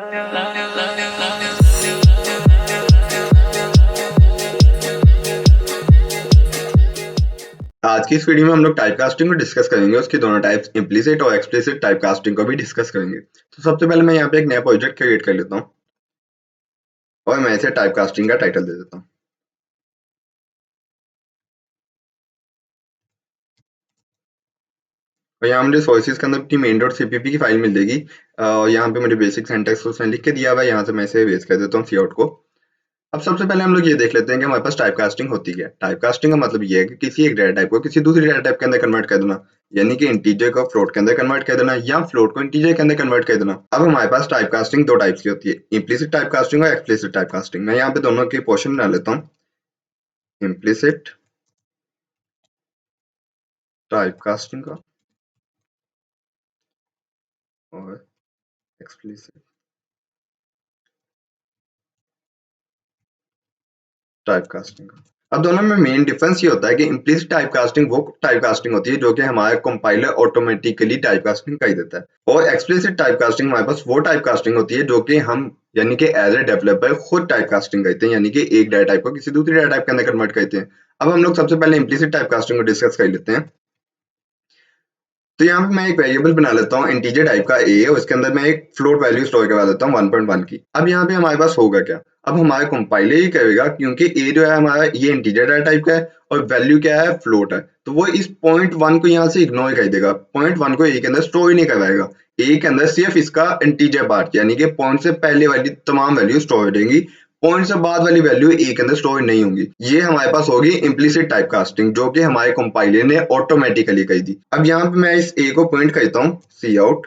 आज की इस वीडियो में हम लोग टाइपकास्टिंग को डिस्कस करेंगे, उसकी दोनों टाइप्स इम्प्लिसिट और एक्सप्लिसिट टाइपकास्टिंग को भी डिस्कस करेंगे। तो सबसे पहले मैं यहाँ पे एक नया प्रोजेक्ट क्रिएट कर लेता हूँ और मैं इसे टाइपकास्टिंग का टाइटल दे देता हूँ। और यहाँ मुझे सोर्सेज के अंदर अपनी main.cpp की फाइल मिल जाएगी और यहाँ पे मुझे बेसिक सिंटैक्स उसने लिख के दिया हुआ है। यहाँ से मैं इसे वेस्ट कर देता हूँ सीआउट को। अब सबसे पहले हम लोग ये देख लेते हैं कि हमारे पास टाइपकास्टिंग होती क्या है। टाइपकास्टिंग का मतलब ये है कि किसी एक डेटा टाइप को किसी दूसरी डेटा टाइप के अंदर कन्वर्ट कर देना, यानी कि इंटीजर को फ्लोट के अंदर कन्वर्ट कर देना या फ्लोट को इंटीजर के अंदर कन्वर्ट कर देना। अब हमारे पास टाइपकास्टिंग दो टाइप्स की होती है, इम्प्लिसिट टाइपकास्टिंग और एक्सप्लिसिट टाइपकास्टिंग। मैं यहाँ पे दोनों के पोर्शन बना लेता हूँ, इम्प्लिसिट टाइपकास्टिंग का और एक्सप्लिसिट टाइपकास्टिंग का। अब दोनों में मेन डिफरेंस ये होता है कि इम्प्लिसिट टाइपकास्टिंग वो टाइपकास्टिंग होती है जो कि हमारा कंपाइलर ऑटोमेटिकली टाइपकास्टिंग कर देता है, और एक्सप्लिसिट टाइपकास्टिंग हमारे पास वो टाइपकास्टिंग होती है जो कि हम यानी कि एज ए डेवलपर खुद टाइपकास्टिंग करते हैं, यानी कि एक डाटा टाइप को किसी दूसरी डाटा टाइप के अंदर कन्वर्ट करते हैं। अब हम लोग सबसे पहले इम्प्लिसिट टाइपकास्टिंग को डिस्कस कर लेते हैं। तो यहाँ पे मैं एक वेरिएबल बना लेता हूँ इंटीजर टाइप का ए, और इसके अंदर मैं एक फ्लोट वैल्यू स्टोर करवा देता हूँ 1.1 की। अब यहाँ पे हमारे पास होगा क्या, अब हमारा कंपाइलर ये करेगा क्योंकि ए जो है हमारा ये इंटीजर डाटा टाइप का है और वैल्यू क्या है, फ्लोट है, तो वो इस 0.1 को यहाँ से इग्नोर कर देगा। 0.1 को ए के अंदर स्टोर ही नहीं करवाएगा, ए के अंदर सिर्फ इसका इंटीजर पार्ट यानी कि पॉइंट से पहले वाली तमाम वैल्यू स्टोर हो जाएंगी, पॉइंट से बाद वाली वैल्यू ए के अंदर स्टोर नहीं होंगी। ये हमारे पास होगी इम्प्लिसिट टाइपकास्टिंग जो कि हमारे कंपाइलर ने ऑटोमेटिकली कर दी। अब यहाँ पे मैं इस ए को पॉइंट करता हूँ सी आउट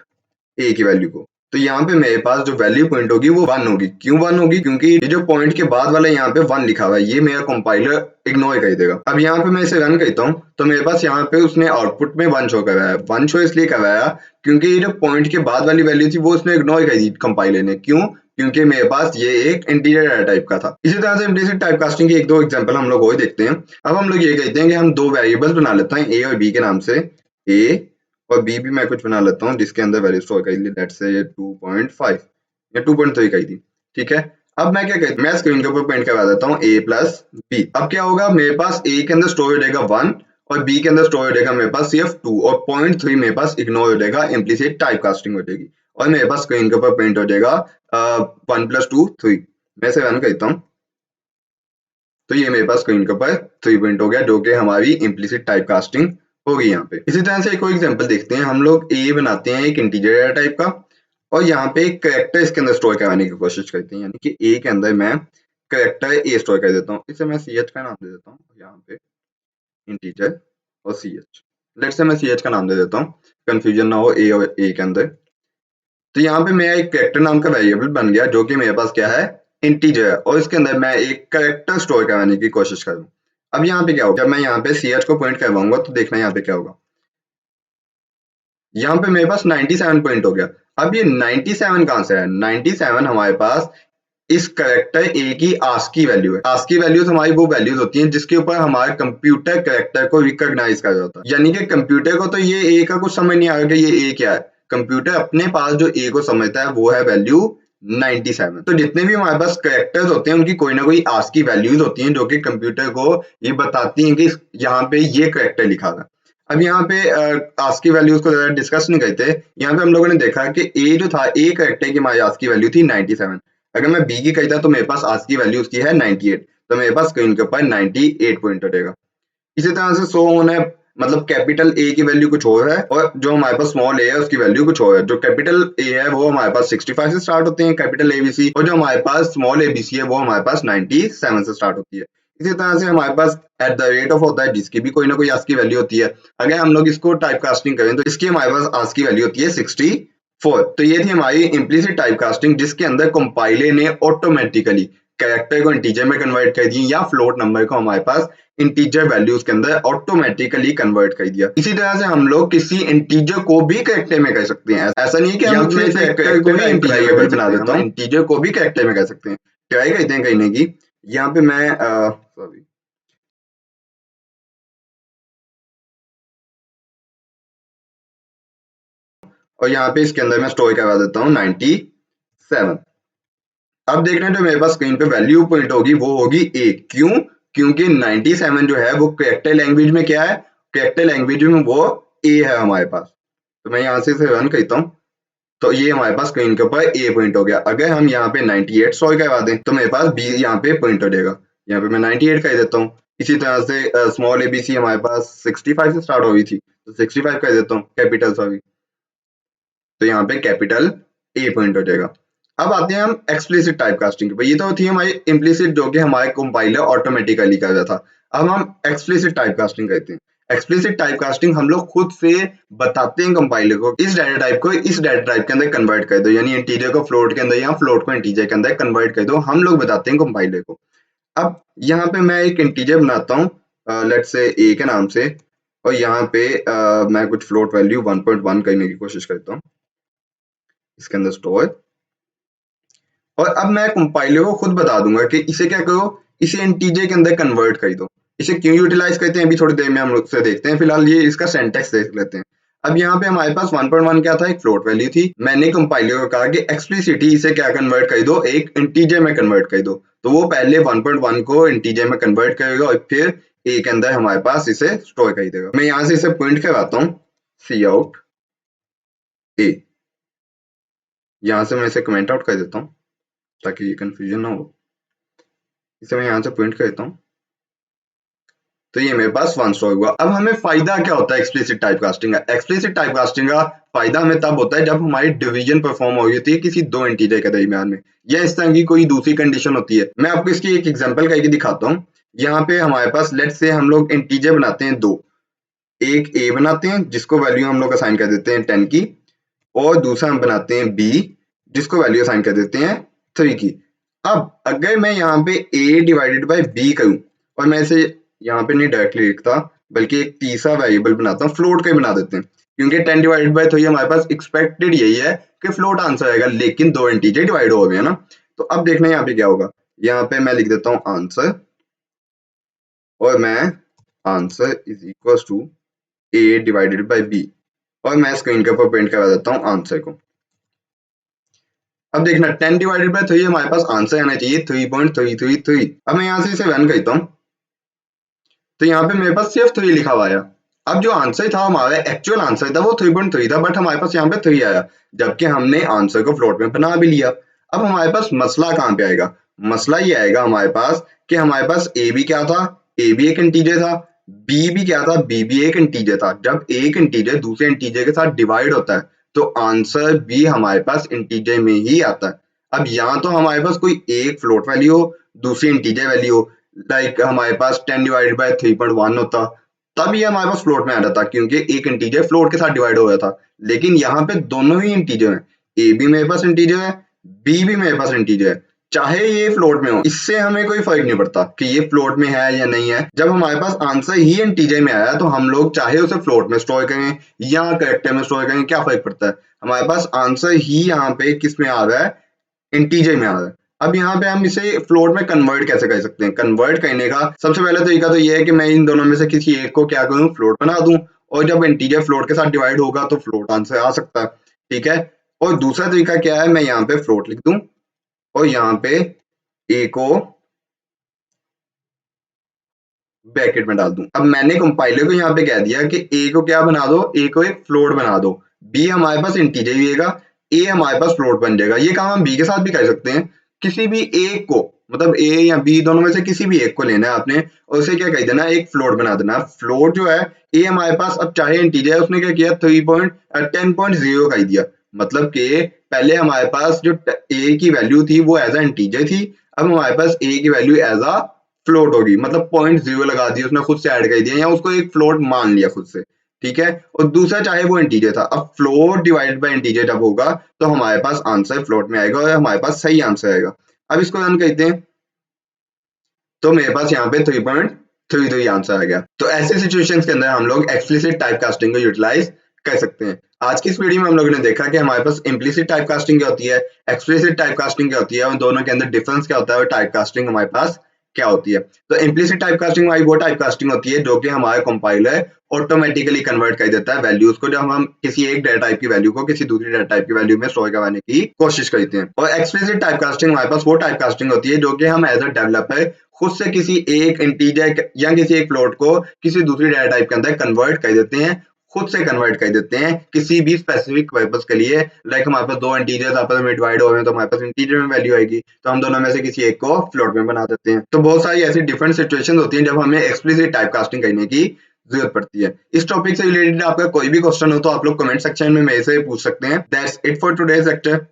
ए की वैल्यू को, तो यहाँ पे मेरे पास जो वैल्यू पॉइंट होगी वो 1 होगी। क्यों 1 होगी, क्योंकि ये जो पॉइंट के बाद वाला यहाँ पे 1 लिखा हुआ है ये मेरा कंपाइलर इग्नोर कर देगा। अब यहाँ पे मैं इसे रन करता हूँ तो मेरे पास यहाँ पे उसने आउटपुट में 1 शो करवाया। 1 शो इसलिए करवाया क्योंकि ये जो पॉइंट के बाद वाली वैल्यू थी वो उसने इग्नोर कर दी कंपाइलर ने। क्यों, क्योंकि मेरे पास ये एक इंटीजर डाटा टाइप का था। इसी तरह से इम्प्लिसिट टाइपकास्टिंग की एक दो एग्जांपल हम लोग और देखते हैं। अब हम लोग ये कहते हैं कि हम दो वेरिएबल्स बना लेते हैं ए और बी के नाम से, ए और बी भी मैं कुछ बना लेता हूँ जिसके अंदर वैल्यू स्टोर कर ली, लेट्स से ये 2.5 या 2.3 कर दी, ठीक है। अब मैं क्या कहता हूँ, मैं स्क्रीन के ऊपर प्रिंट करवा देता हूँ a प्लस बी। अब क्या होगा, मेरे पास a के अंदर स्टोर हो जाएगा 1 और b के अंदर स्टोर हो जाएगा मेरे पास सिर्फ 2 और 0.3 मेरे पास इग्नोर हो जाएगा, इम्प्लिसिट टाइपकास्टिंग हो जाएगी और मेरे पास स्क्रीन के ऊपर प्रिंट हो जाएगा 1 + 2 3। मैं इसे रन करता हूँ तो ये मेरे पास स्क्रीन के ऊपर 3 प्रिंट हो गया जो कि हमारी इम्प्लिसिट टाइपकास्टिंग होगी यहाँ पे। इसी तरह से एक और एग्जांपल देखते हैं। हम लोग ए बनाते हैं एक इंटीजर डाटा टाइप का और यहाँ पे एक कैरेक्टर इसके अंदर स्टोर करवाने की कोशिश करते हैं, यानी कि ए के अंदर मैं कैरेक्टर ए स्टोर कर देता हूँ। इसे मैं सी एच का नाम दे देता हूँ यहाँ पे, इंटीजर और सी एच। लेट्स से मैं सी एच का नाम दे देता हूँ, कंफ्यूजन ना हो ए और ए के अंदर। तो यहाँ पे मेरा एक कैरेक्टर नाम का वेरिएबल बन गया जो कि मेरे पास क्या है, इंटीजर है, और इसके अंदर मैं एक कैरेक्टर स्टोर करवाने की कोशिश करूँ। अब यहाँ पे क्या होगा, जब मैं यहाँ पे सी एच को पॉइंट करवाऊंगा तो देखना यहाँ पे क्या होगा, यहाँ पे मेरे पास 97 पॉइंट हो गया। अब ये 97 कहाँ से है, 97 हमारे पास इस कैरेक्टर ए की आस्की वैल्यू है। आस्की वैल्यूज हमारी वो वैल्यूज होती हैं जिसके ऊपर हमारे कंप्यूटर कैरेक्टर को रिकॉग्नाइज कर जाता है, यानी कि कंप्यूटर को तो ये ए का कुछ समझ नहीं आएगा कि ये ए क्या है। कंप्यूटर अपने पास जो ए को समझता है वो है वैल्यू 97। तो जितने भी हमारे पास कैरेक्टर्स होते हैं उनकी कोई ना कोई आस्की वैल्यूज होती हैं जो कि कंप्यूटर को ये बताती हैं कि यहाँ पे ये कैरेक्टर लिखा हुआ है। अब यहाँ पे आस्की वैल्यूज को ज्यादा डिस्कस नहीं करते। यहाँ पे हम लोगों ने देखा कि ए जो था, ए कैरेक्टर की हमारी आस्की वैल्यू थी 97। अगर मैं बी की कहता तो मेरे पास आज की वैल्यू उसकी है 98, तो मेरे पास स्क्रीन के ऊपर 98 पॉइंट रहेगा। इसी तरह से सो होना है, मतलब कैपिटल ए की वैल्यू कुछ और है और जो हमारे पास स्मॉल ए है उसकी वैल्यू कुछ और है। जो कैपिटल ए है वो हमारे पास 65 से स्टार्ट होते हैं कैपिटल एबीसी, और जो हमारे पास स्मॉल एबीसी है वो हमारे पास 97 से स्टार्ट होती है। इसी तरह से हमारे पास एट द रेट ऑफ होता है जिसकी भी कोई ना कोई आज की वैल्यू होती है। अगर हम लोग इसको टाइपकास्टिंग करें तो इसकी हमारे पास आज की वैल्यू होती है 64। तो ये थी हमारी इम्प्लिसिट टाइपकास्टिंग जिसके अंदर कंपाइलर ने ऑटोमेटिकली कैरेक्टर को इंटीजर में कन्वर्ट कर दिया या फ्लोट नंबर को हमारे पास इंटीजर वैल्यूज के अंदर ऑटोमेटिकली कन्वर्ट कर दिया। इसी तरह से हम लोग किसी इंटीजर को भी कैरेक्टर में कर सकते हैं। ऐसा नहीं है कि हम सिर्फ कैरेक्टर को ही इंटीजर में बना देता हूँ, इंटीजर को भी कैरेक्टर में कर सकते हैं। ट्राई करते हैं कहने की। यहाँ पे मैं सॉरी और यहाँ पे इसके अंदर मैं स्टोर करवा देता हूँ 97। अब देखना जो मेरे पास स्क्रीन पे वैल्यू पॉइंट होगी वो होगी ए। क्यों? क्योंकि 97 जो है वो कैरेक्टर लैंग्वेज में क्या है, कैरेक्टर लैंग्वेज में वो ए है हमारे पास। तो मैं यहाँ से इसे रन करता हूँ, तो ये हमारे पास स्क्रीन के ऊपर ए पॉइंट हो गया। अगर हम यहाँ पे 98 सॉल्व करवा दें तो मेरे पास बी यहाँ पे पॉइंट हो जाएगा। यहाँ पे मैं 98 कर देता हूँ। इसी तरह से स्मॉल एबीसी हमारे पास 65 से स्टार्ट हो गई थी, तो 65 कर देता हूँ, कैपिटल सॉरी, तो यहाँ पे कैपिटल ए पॉइंट हो जाएगा। अब आते हैं हम एक्सप्लिसिट टाइप कास्टिंग पे। ये तो थी हमारी इम्प्लिसिट जो कि हमारे कंपाइलर ऑटोमेटिकली कर रहा था। अब हम एक्सप्लिसिट टाइप कास्टिंग करते हैं। एक्सप्लिसिट टाइप कास्टिंग हम लोग खुद से बताते हैं कंपाइलर को इस डाटा टाइप को इस डाटा टाइप के अंदर कन्वर्ट कर दो, यानी इंटीजर को फ्लोट के अंदर या फ्लोट को इंटीजर के अंदर कन्वर्ट कर दो, हम लोग बताते हैं कंपाइलर को। अब यहाँ पे मैं एक इंटीजर बनाता हूँ, लेट्स से ए के नाम से, और यहाँ पे मैं कुछ फ्लोट वैल्यू 1.1 करने की कोशिश करता हूँ, इसके अंदर स्टोर। और अब मैं कंपाइलर को खुद बता दूंगा कि इसे क्या करो, इसे इंटीजर के अंदर कन्वर्ट कर दो। इसे क्यों यूटिलाइज करते हैं अभी थोड़ी देर में हम लोग से देखते हैं, फिलहाल ये इसका सिंटैक्स देख लेते हैं। अब यहाँ पे हमारे पास 1.1 क्या था, एक फ्लोट वैल्यू थी। मैंने कंपाइलर को कहा कि एक्सप्लिसिटली इसे क्या कन्वर्ट कर दो, एक इंटीजर में कन्वर्ट कर दो। तो वो पहले 1.1 को इंटीजर में कन्वर्ट करेगा और फिर ए के अंदर हमारे पास इसे स्टोर कर देगा। मैं यहाँ से इसे प्रिंट करवाता हूँ, सी आउट ए। यहाँ से मैं इसे कमेंट आउट कर देता हूँ ताकि ये कंफ्यूजन ना हो। इसे मैं यहाँ से प्रिंट करता हूँ, तो ये मेरे पास 1 स्टोर हुआ। अब हमें फायदा क्या होता है एक्सप्लिसिट टाइप कास्टिंग का? एक्सप्लिसिट टाइप कास्टिंग का फायदा हमें तब होता है जब हमारी डिवीजन परफॉर्म हो रही होती है किसी दो इंटीजर के दरमियान में, या इस तरह की कोई दूसरी कंडीशन होती है। मैं आपको इसकी एक एग्जांपल करके दिखाता हूँ। यहाँ पे हमारे पास लेट्स से हम लोग इंटीजर बनाते हैं दो, एक ए बनाते हैं जिसको वैल्यू हम लोग असाइन कर देते हैं 10 की, और दूसरा हम बनाते हैं बी जिसको वैल्यू असाइन कर देते हैं 3 की। अब अगर मैं यहाँ पे a डिवाइडेड बाय b करूं, और मैं इसे यहाँ पे नहीं डायरेक्टली लिखता बल्कि एक तीसरा वेरिएबल बनाता हूँ, फ्लोट का ही बना देते हैं, क्योंकि 10 डिवाइडेड बाय 3 हमारे पास एक्सपेक्टेड यही है कि फ्लोट आंसर आएगा, लेकिन दो इंटीजर डिवाइड हो गए है ना। तो अब देखना यहाँ पे क्या होगा। यहाँ पे मैं लिख देता हूँ आंसर, और मैं answer is equal to a divided by b, और मैं स्क्रीन के ऊपर प्रिंट करा देता हूँ आंसर को। अब देखना 10 डिवाइडेड बाय 3 हमारे पास आंसर आना चाहिए 3.333। अब मैं यहाँ से इसे रन करता हूँ, तो यहाँ पे मेरे पास सिर्फ 3 लिखा हुआ आया। अब जो आंसर था हमारा एक्चुअल आंसर था वो 3.3 था, बट हमारे पास यहाँ पे 3 आया, जबकि हमने आंसर को फ्लोट में बना भी लिया। अब हमारे पास मसला कहाँ पे आएगा? मसला ये आएगा हमारे पास कि हमारे पास ए भी क्या था, ए भी एक इंटीजर था, बी भी क्या था, बी भी एक इंटीजर था। जब एक इंटीजर दूसरे इंटीजर के साथ डिवाइड होता है तो आंसर भी हमारे पास इंटीजर में ही आता है। अब यहाँ तो हमारे पास कोई एक फ्लोट वैल्यू हो, दूसरी इंटीजर वैल्यू हो, लाइक हमारे पास 10 डिवाइडेड बाय 3.1 होता, तब ये हमारे पास फ्लोट में आ जाता क्योंकि एक इंटीजर फ्लोट के साथ डिवाइड हो गया था। लेकिन यहाँ पे दोनों ही इंटीजर हैं, ए भी मेरे पास इंटीजर है, बी भी मेरे पास इंटीजर है, चाहे ये फ्लोट में हो, इससे हमें कोई फर्क नहीं पड़ता कि ये फ्लोट में है या नहीं है। जब हमारे पास आंसर ही इंटीजर में आया तो हम लोग चाहे उसे फ्लोट में स्टोर करें या कैरेक्टर में स्टोर करें, क्या फर्क पड़ता है? हमारे पास आंसर ही यहाँ पे किस में आ रहा है, इंटीजर में आ रहा है। अब यहाँ पे हम इसे फ्लोट में कन्वर्ट कैसे कर सकते हैं? कन्वर्ट करने का सबसे पहला तरीका तो ये है कि मैं इन दोनों में से किसी एक को क्या करूँ, फ्लोट बना दूं, और जब इंटीजर फ्लोट के साथ डिवाइड होगा तो फ्लोट आंसर आ सकता है, ठीक है। और दूसरा तरीका क्या है, मैं यहाँ पे फ्लोट लिख दूं और यहाँ पे ए को ब्रैकेट में डाल दूं। अब मैंने कंपाइलर को यहाँ पे कह दिया कि ए को क्या बना दो, ए को एक फ्लोट बना दो, बी हमारे पास इंटीजर ही रहेगा, ए हमारे पास फ्लोट बन जाएगा। ये काम हम बी के साथ भी कर सकते हैं, किसी भी एक को, मतलब ए या बी दोनों में से किसी भी एक को लेना है आपने और उसे क्या कर देना, एक फ्लोट बना देना। फ्लोट जो है ए हमारे पास अब चाहे इंटीजर है, उसने क्या किया 10.0 कर दिया, मतलब कि पहले हमारे पास जो ए की वैल्यू थी वो एज अ इंटीजर थी, अब हमारे पास ए की वैल्यू एज अ फ्लोट होगी, मतलब 0.0 लगा दिया उसने, खुद से ऐड कर दिया या उसको एक फ्लोट मान लिया खुद से, ठीक है। और दूसरा चाहे वो इंटीजर था, अब फ्लोट डिवाइड बाय इंटीजर जब होगा तो हमारे पास आंसर फ्लोट में आएगा और हमारे पास सही आंसर आएगा। अब इसको रन करते हैं तो मेरे पास यहाँ पे 3.33 आंसर आ गया। तो ऐसे सिचुएशंस के अंदर हम लोग एक्सप्लिसिट टाइप कास्टिंग को यूटिलाइज कर सकते हैं। आज की इस वीडियो में हम लोगों ने देखा कि हमारे पास इम्प्लिसिट टाइप कास्टिंग क्या होती है, एक्सप्लिसिट टाइप कास्टिंग क्या होती है, उन दोनों के अंदर डिफरेंस क्या होता है, और टाइप कास्टिंग हमारे पास क्या होती है। तो इम्प्लिसिट टाइपकास्टिंग हमारी वो टाइपकास्टिंग होती है जो कि हमारा कंपाइलर ऑटोमेटिकली कन्वर्ट कर देता है वैल्यूज को, जब हम किसी एक डेटा टाइप की वैल्यू को किसी दूसरी डेटा टाइप की वैल्यू में स्टोर करवाने की कोशिश करते हैं। और एक्सप्लिसिट टाइपकास्टिंग हमारे पास वो टाइपकास्टिंग होती है जो कि हम एज अ डेवलपर खुद से किसी एक इंटीजर या किसी एक फ्लोट को किसी दूसरी डेटा टाइप के अंदर कन्वर्ट कर देते हैं, खुद से कन्वर्ट कर देते हैं किसी भी स्पेसिफिक पर्पस के लिए। लाइक हमारे पास दो इंटीजर्स आपस में डिवाइड हो रहे हैं तो हमारे पास इंटीजर में वैल्यू आएगी, तो हम दोनों में से किसी एक को फ्लोट में बना देते हैं। तो बहुत सारी ऐसी डिफरेंट सिचुएशंस होती हैं जब हमें एक्सप्लिसिट टाइपकास्टिंग करने की जरूरत पड़ती है। इस टॉपिक से रिलेटेड आपका कोई भी क्वेश्चन हो तो आप लोग कमेंट सेक्शन में मेरे से पूछ सकते हैं। That's it for today's lecture.